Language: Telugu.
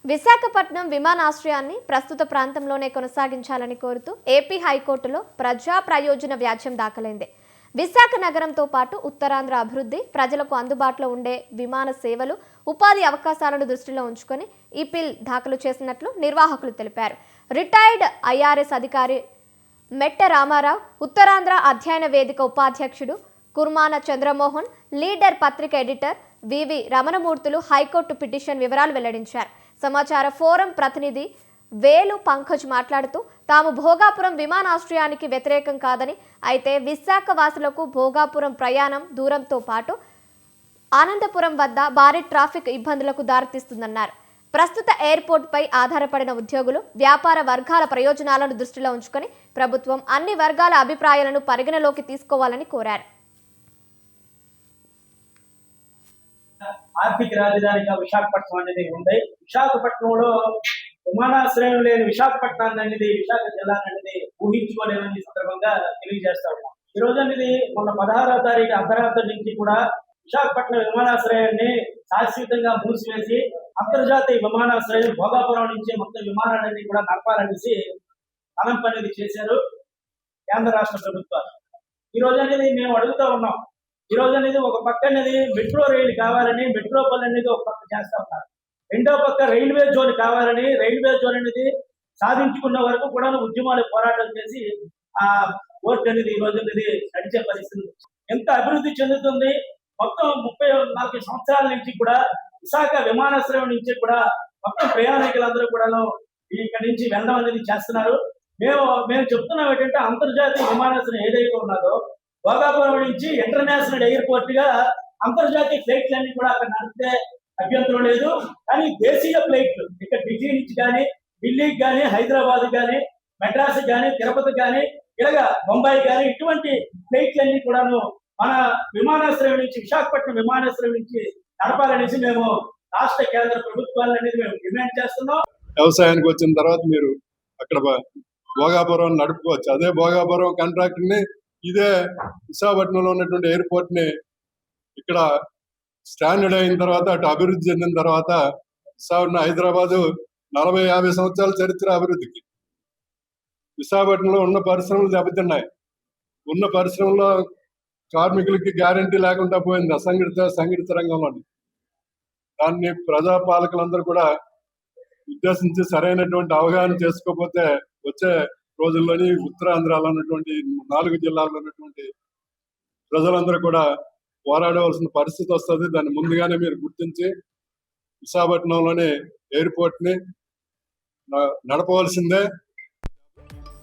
విశాఖపట్నం విమానాశ్రయాన్ని ప్రస్తుత ప్రాంతంలోనే కొనసాగించాలని కోరుతూ ఏపీ హైకోర్టులో ప్రజా ప్రయోజన వ్యాజ్యం దాఖలైంది. విశాఖ నగరంతో పాటు ఉత్తరాంధ్ర అభివృద్ధి, ప్రజలకు అందుబాటులో ఉండే విమాన సేవలు, ఉపాధి అవకాశాలను దృష్టిలో ఉంచుకొని ఈ పిల్ దాఖలు చేసినట్లు నిర్వాహకులు తెలిపారు. రిటైర్డ్ ఐఆర్ఎస్ అధికారి మెట్ట రామారావు, ఉత్తరాంధ్ర అధ్యయన వేదిక ఉపాధ్యక్షుడు కుర్మాన చంద్రమోహన్, లీడర్ పత్రిక ఎడిటర్ వివి రమణమూర్తులు హైకోర్టు పిటిషన్ వివరాలు వెల్లడించారు. సమాచార ఫోరం ప్రతినిధి వేలు పంకజ్ మాట్లాడుతూ తాము భోగాపురం విమానాశ్రయానికి వ్యతిరేకం కాదని, అయితే విశాఖ వాసులకు భోగాపురం ప్రయాణం దూరంతో పాటు ఆనందపురం వద్ద భారీ ట్రాఫిక్ ఇబ్బందులకు దారితీస్తుందన్నారు. ప్రస్తుత ఎయిర్పోర్ట్ పై ఆధారపడిన ఉద్యోగులు, వ్యాపార వర్గాల ప్రయోజనాలను దృష్టిలో ఉంచుకొని ప్రభుత్వం అన్ని వర్గాల అభిప్రాయాలను పరిగణలోకి తీసుకోవాలని కోరారు. ఆర్థిక రాజధానిగా విశాఖపట్నం అనేది ఉంది. విశాఖపట్నంలో విమానాశ్రయం లేని విశాఖపట్నాన్ని అనేది, విశాఖ జిల్లా అనేది ఊహించుకోలేని సందర్భంగా తెలియజేస్తా ఉన్నాం. ఈ రోజు అనేది మొన్న 16వ తారీఖు అర్ధరాత్రి నుంచి కూడా విశాఖపట్నం విమానాశ్రయాన్ని శాశ్వతంగా మూసివేసి అంతర్జాతీయ విమానాశ్రయం భోగాపురం నుంచి మొత్తం విమానాలన్నీ కూడా నడపాలనేసి తలంపు అనేది చేశారు కేంద్ర రాష్ట్ర ప్రభుత్వాలు. ఈ రోజు అనేది మేము అడుగుతా ఉన్నాం. ఈ రోజు అనేది ఒక పక్క అనేది మెట్రో రైలు కావాలని మెట్రోపాల్ అనేది ఒక పక్క చేస్తా ఉన్నారు. రెండో పక్క రైల్వే జోన్ కావాలని రైల్వే జోన్ అనేది సాధించుకున్న వరకు కూడా ఉద్యమాలు పోరాటం చేసి ఆ కోర్టు అనేది ఈ రోజు అనేది నడిచే పరిస్థితి. ఎంత అభివృద్ధి చెందుతుంది. మొత్తం 34 సంవత్సరాల నుంచి కూడా విశాఖ విమానాశ్రయం నుంచి కూడా మొత్తం ప్రయాణికులందరూ కూడా ఇక్కడి నుంచి వెళ్ళడం అనేది చేస్తున్నారు. మేము చెప్తున్నాం ఏంటంటే అంతర్జాతీయ విమానాశ్రయం ఏదైతే ఉన్నదో భోగాపురం నుంచి ఇంటర్నేషనల్ ఎయిర్పోర్ట్ గా అంతర్జాతీయ ఫ్లైట్లు అన్ని కూడా అక్కడ నడిపితే అభ్యంతరం లేదు. కానీ దేశీయ ఫ్లైట్లు ఇక్కడ ఢిల్లీ నుంచి కానీ, ఢిల్లీకి కానీ, హైదరాబాద్ కానీ, మెడ్రాస్ కానీ, తిరుపతి కానీ, ఇలాగా బొంబాయి కానీ ఇటువంటి ఫ్లైట్లన్నీ కూడాను మన విమానాశ్రయం నుంచి, విశాఖపట్నం విమానాశ్రయం నుంచి నడపాలనేసి మేము రాష్ట్ర కేంద్ర ప్రభుత్వాలు అనేది మేము డిమాండ్ చేస్తున్నాం. వ్యవసాయానికి వచ్చిన తర్వాత మీరు అక్కడ భోగాపురం నడుపుకోవచ్చు. అదే భోగాపురం కాంట్రాక్ట్ ని ఇదే విశాఖపట్నంలో ఉన్నటువంటి ఎయిర్పోర్ట్ ని ఇక్కడ స్టాండర్డ్ అయిన తర్వాత, అటు అభివృద్ధి చెందిన తర్వాత విశాఖపట్నం, హైదరాబాదు 40-50 సంవత్సరాల చరిత్ర అభివృద్ధికి. విశాఖపట్నంలో ఉన్న పరిశ్రమలు దెబ్బతిన్నాయి. ఉన్న పరిశ్రమలో కార్మికులకి గ్యారంటీ లేకుండా పోయింది సంఘటిత రంగంలోని. దాన్ని ప్రజాపాలకులందరూ కూడా ఉద్దేశించి సరైనటువంటి అవగాహన చేసుకోకపోతే వచ్చే రోజుల్లోని ఉత్తరాంధ్రలో ఉన్నటువంటి 4 జిల్లాల్లో ఉన్నటువంటి ప్రజలందరూ కూడా పోరాడవలసిన పరిస్థితి వస్తుంది. దాన్ని ముందుగానే మీరు గుర్తించి విశాఖపట్నంలోని ఎయిర్పోర్ట్ ని నడపవలసిందే.